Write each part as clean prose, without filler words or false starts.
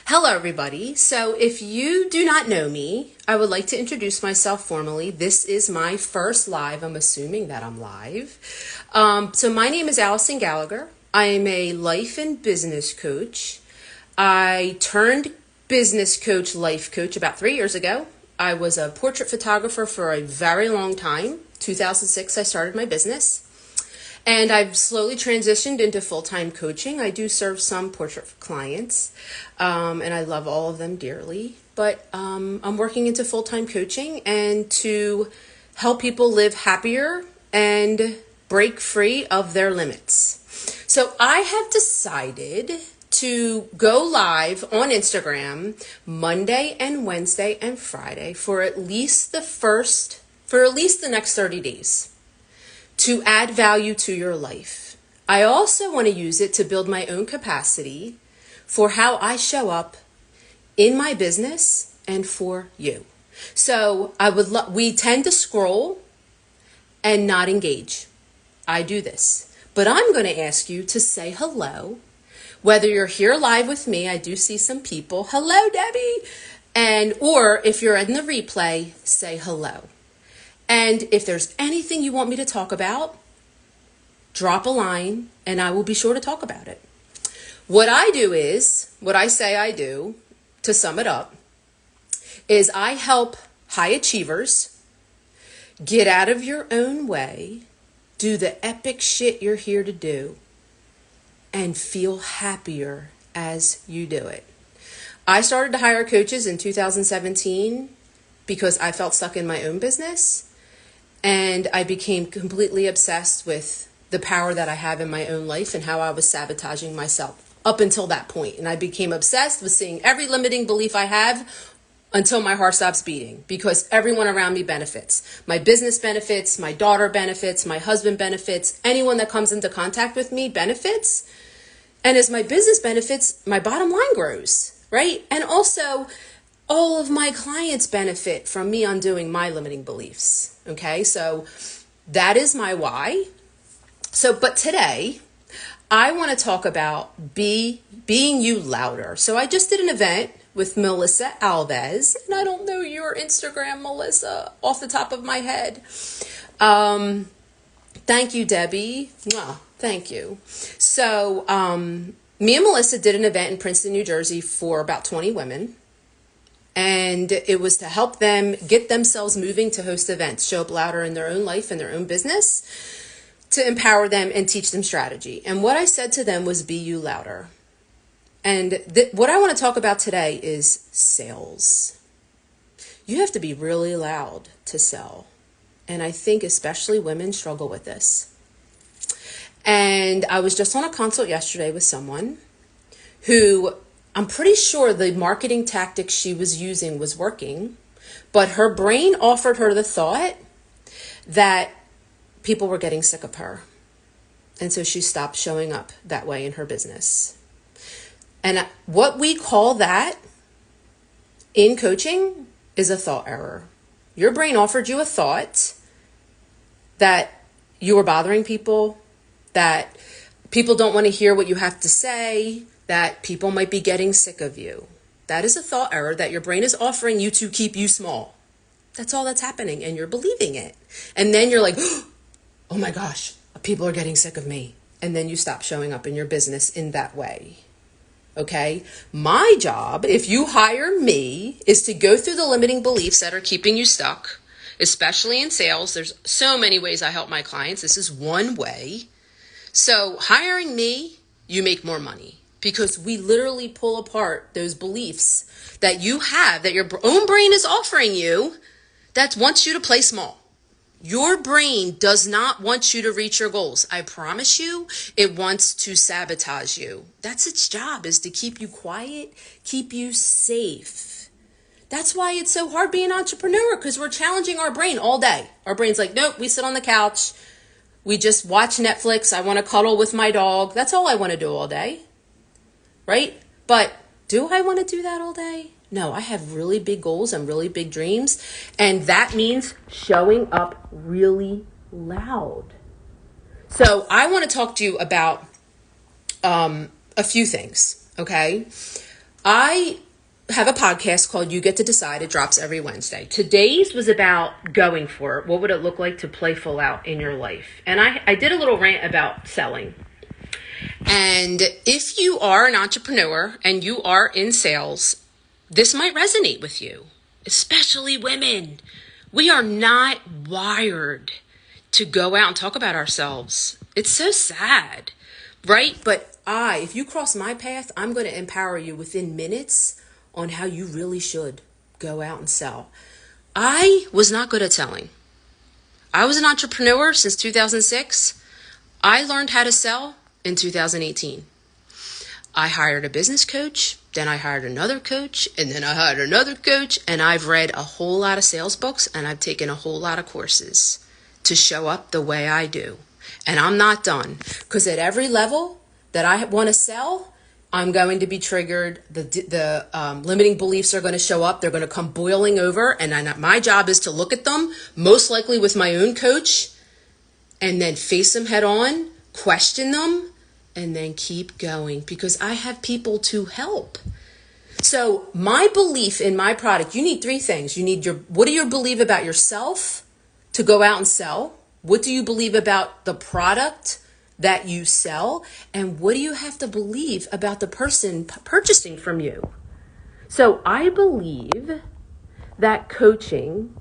Hello, everybody. So if you do not know me, I would like to introduce myself formally. This is my first live. I'm assuming that I'm live. So my name is Allison Gallagher. I am a life and business coach. I turned business coach, life coach about 3 years ago. I was a portrait photographer for a very long time. 2006, I started my business. And I've slowly transitioned into full-time coaching. I do serve some portrait clients, and I love all of them dearly. But I'm working into full-time coaching and to help people live happier and break free of their limits. So I have decided to go live on Instagram Monday and Wednesday and Friday for at least the next 30 days. To add value to your life. I also want to use it to build my own capacity for how I show up in my business and for you. So we tend to scroll and not engage. I do this, but I'm going to ask you to say hello. Whether you're here live with me, I do see some people. Hello, Debbie. Or if you're in the replay, say hello. And if there's anything you want me to talk about, drop a line and I will be sure to talk about it. What I say I do, to sum it up, is I help high achievers get out of your own way, do the epic shit you're here to do, and feel happier as you do it. I started to hire coaches in 2017 because I felt stuck in my own business. And I became completely obsessed with the power that I have in my own life and how I was sabotaging myself up until that point. And I became obsessed with seeing every limiting belief I have until my heart stops beating, because everyone around me benefits. My business benefits, my daughter benefits, my husband benefits, anyone that comes into contact with me benefits. And as my business benefits, my bottom line grows, right? And also, all of my clients benefit from me undoing my limiting beliefs. Okay, so that is my why. But today I want to talk about being you louder. So I just did an event with Melissa Alves, and I don't know your Instagram, Melissa, off the top of my head. Thank you, Debbie. Mwah, thank you. So me and Melissa did an event in Princeton, New Jersey for about 20 women. And it was to help them get themselves moving to host events, show up louder in their own life and their own business, to empower them and teach them strategy. And what I said to them was, be you louder. And what I want to talk about today is sales. You have to be really loud to sell. And I think especially women struggle with this. And I was just on a consult yesterday with someone who, I'm pretty sure the marketing tactics she was using was working, but her brain offered her the thought that people were getting sick of her. And so she stopped showing up that way in her business. And what we call that in coaching is a thought error. Your brain offered you a thought that you were bothering people, that people don't want to hear what you have to say, that people might be getting sick of you. That is a thought error that your brain is offering you to keep you small. That's all that's happening, and you're believing it. And then you're like, oh my gosh, people are getting sick of me. And then you stop showing up in your business in that way. Okay? My job, if you hire me, is to go through the limiting beliefs that are keeping you stuck, especially in sales. There's so many ways I help my clients. This is one way. So hiring me, you make more money. Because we literally pull apart those beliefs that you have, that your own brain is offering you, that wants you to play small. Your brain does not want you to reach your goals. I promise you, it wants to sabotage you. That's its job, is to keep you quiet, keep you safe. That's why it's so hard being an entrepreneur, because we're challenging our brain all day. Our brain's like, nope, we sit on the couch. We just watch Netflix. I want to cuddle with my dog. That's all I want to do all day. Right? But do I want to do that all day? No, I have really big goals and really big dreams. And that means showing up really loud. So I want to talk to you about a few things. Okay. I have a podcast called You Get to Decide. It drops every Wednesday. Today's was about going for it. What would it look like to play full out in your life? And I did a little rant about selling. And if you are an entrepreneur and you are in sales, this might resonate with you, especially women. We are not wired to go out and talk about ourselves. It's so sad, right? But if you cross my path, I'm going to empower you within minutes on how you really should go out and sell. I was not good at selling. I was an entrepreneur since 2006. I learned how to sell in 2018. I hired a business coach, then I hired another coach, and then I hired another coach, and I've read a whole lot of sales books, and I've taken a whole lot of courses to show up the way I do. And I'm not done, because at every level that I want to sell, I'm going to be triggered. The limiting beliefs are going to show up. They're going to come boiling over. And my job is to look at them, most likely with my own coach, and then face them head on, question them, and then keep going, because I have people to help. So my belief in my product, you need three things. You need what do you believe about yourself to go out and sell? What do you believe about the product that you sell? And what do you have to believe about the person purchasing from you? So I believe that coaching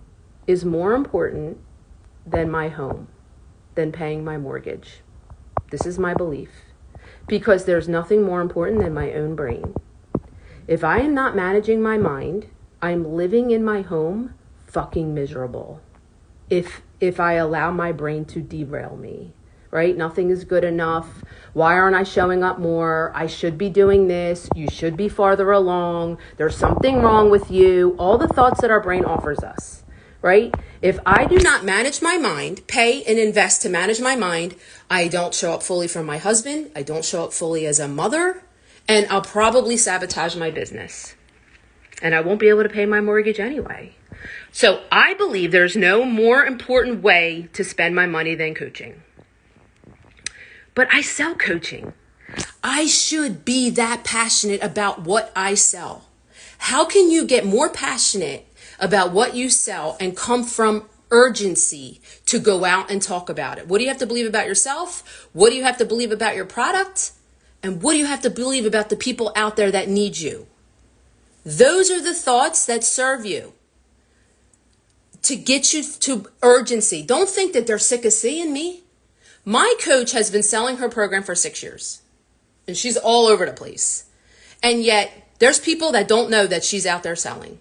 is more important than my home, than paying my mortgage. This is my belief, because there's nothing more important than my own brain. If I am not managing my mind, I'm living in my home fucking miserable. If I allow my brain to derail me. Right? Nothing is good enough. Why aren't I showing up more? I should be doing this. You should be farther along. There's something wrong with you. All the thoughts that our brain offers us, right? If I do not manage my mind, pay and invest to manage my mind, I don't show up fully for my husband. I don't show up fully as a mother, and I'll probably sabotage my business. And I won't be able to pay my mortgage anyway. So I believe there's no more important way to spend my money than coaching. But I sell coaching. I should be that passionate about what I sell. How can you get more passionate about what you sell and come from urgency to go out and talk about it? What do you have to believe about yourself? What do you have to believe about your product? And what do you have to believe about the people out there that need you? Those are the thoughts that serve you to get you to urgency. Don't think that they're sick of seeing me. My coach has been selling her program for 6 years, and she's all over the place. And yet there's people that don't know that she's out there selling.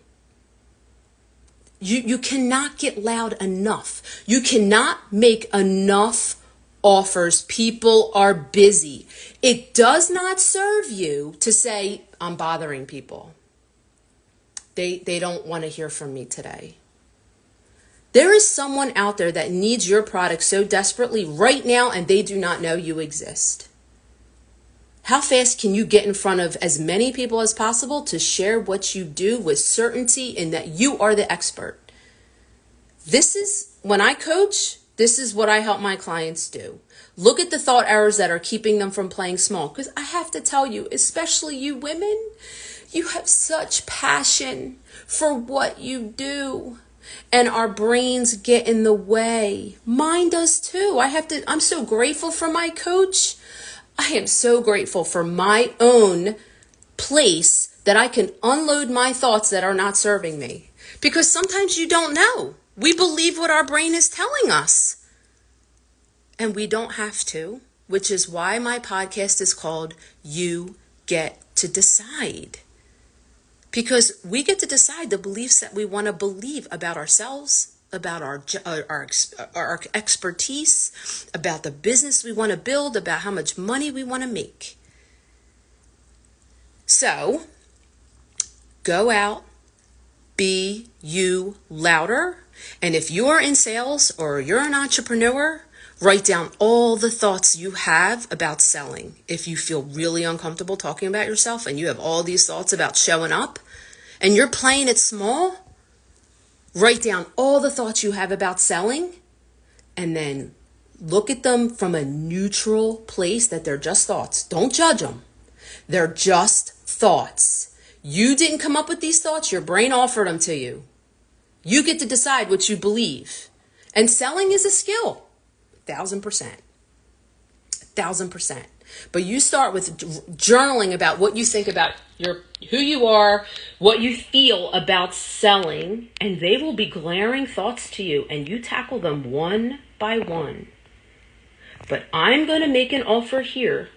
You cannot get loud enough. You cannot make enough offers. People are busy. It does not serve you to say, I'm bothering people. They don't want to hear from me today. There is someone out there that needs your product so desperately right now, and they do not know you exist. How fast can you get in front of as many people as possible to share what you do with certainty and that you are the expert? This is, when I coach, this is what I help my clients do. Look at the thought errors that are keeping them from playing small. Because I have to tell you, especially you women, you have such passion for what you do. And our brains get in the way. Mine does too. I'm so grateful for my coach. I am so grateful for my own place that I can unload my thoughts that are not serving me. Because sometimes you don't know. We believe what our brain is telling us. And we don't have to, which is why my podcast is called You Get to Decide. Because we get to decide the beliefs that we want to believe about ourselves, about our expertise, about the business we want to build, about how much money we want to make. So, go out, be you louder. And if you're in sales or you're an entrepreneur, write down all the thoughts you have about selling. If you feel really uncomfortable talking about yourself and you have all these thoughts about showing up and you're playing it small, write down all the thoughts you have about selling and then look at them from a neutral place that they're just thoughts. Don't judge them. They're just thoughts. You didn't come up with these thoughts. Your brain offered them to you. You get to decide what you believe. And selling is a skill. 1,000%. 1,000%. But you start with journaling about what you think about who you are, what you feel about selling, and they will be glaring thoughts to you, and you tackle them one by one. But I'm going to make an offer here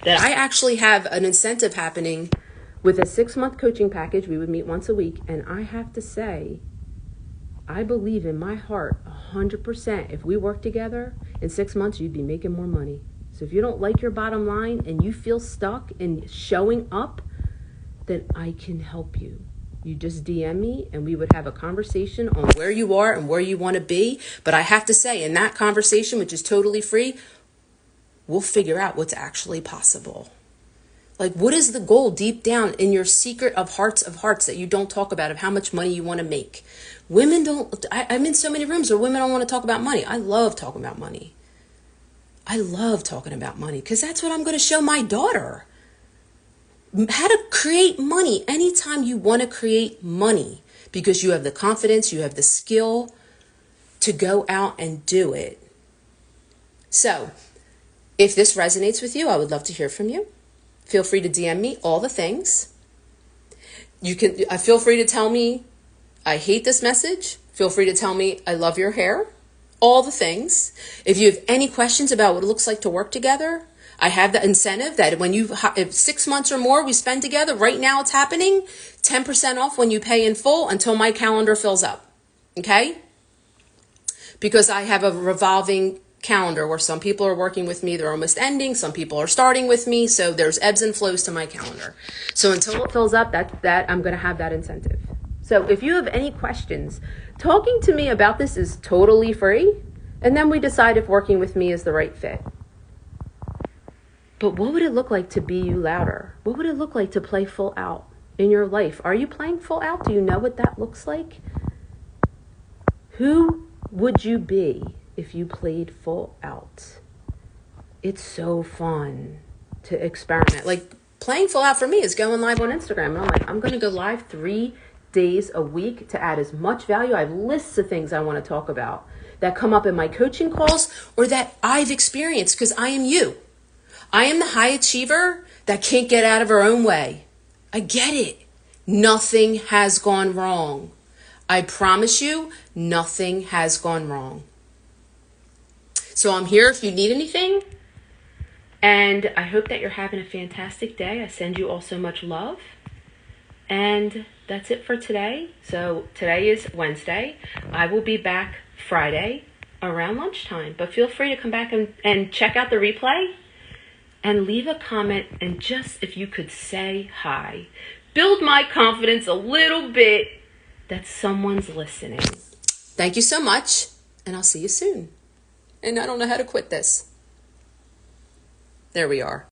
that I actually have an incentive happening with a 6-month coaching package. We would meet once a week, and I have to say, I believe in my heart 100% if we work together, in 6 months, you'd be making more money. So if you don't like your bottom line and you feel stuck in showing up, then I can help you. You just DM me and we would have a conversation on where you are and where you want to be. But I have to say, in that conversation, which is totally free, we'll figure out what's actually possible. Like, what is the goal deep down in your secret of hearts that you don't talk about, of how much money you want to make? Women don't, I'm in so many rooms where women don't want to talk about money. I love talking about money. I love talking about money because that's what I'm going to show my daughter. How to create money anytime you want to create money, because you have the confidence, you have the skill to go out and do it. So if this resonates with you, I would love to hear from you. Feel free to DM me all the things. You can feel free to tell me, I hate this message. Feel free to tell me, I love your hair. All the things. If you have any questions about what it looks like to work together, I have the incentive that if 6 months or more we spend together, right now it's happening, 10% off when you pay in full until my calendar fills up. Okay? Because I have a revolving calendar where some people are working with me, they're almost ending, some people are starting with me, so there's ebbs and flows to my calendar. So until it fills up, that I'm going to have that incentive. So if you have any questions, talking to me about this is totally free, and then we decide if working with me is the right fit. But what would it look like to be you louder? What would it look like to play full out in your life? Are you playing full out? Do you know what that looks like? Who would you be if you played full out? It's so fun to experiment. Like, playing full out for me is going live on Instagram. And I'm like, I'm going to go live 3 days a week to add as much value. I have lists of things I want to talk about that come up in my coaching calls or that I've experienced, because I am you. I am the high achiever that can't get out of her own way. I get it. Nothing has gone wrong. I promise you, nothing has gone wrong. So I'm here if you need anything. And I hope that you're having a fantastic day. I send you all so much love. And that's it for today. So today is Wednesday. I will be back Friday around lunchtime. But feel free to come back and check out the replay and leave a comment. And just if you could say hi. Build my confidence a little bit that someone's listening. Thank you so much. And I'll see you soon. And I don't know how to quit this. There we are.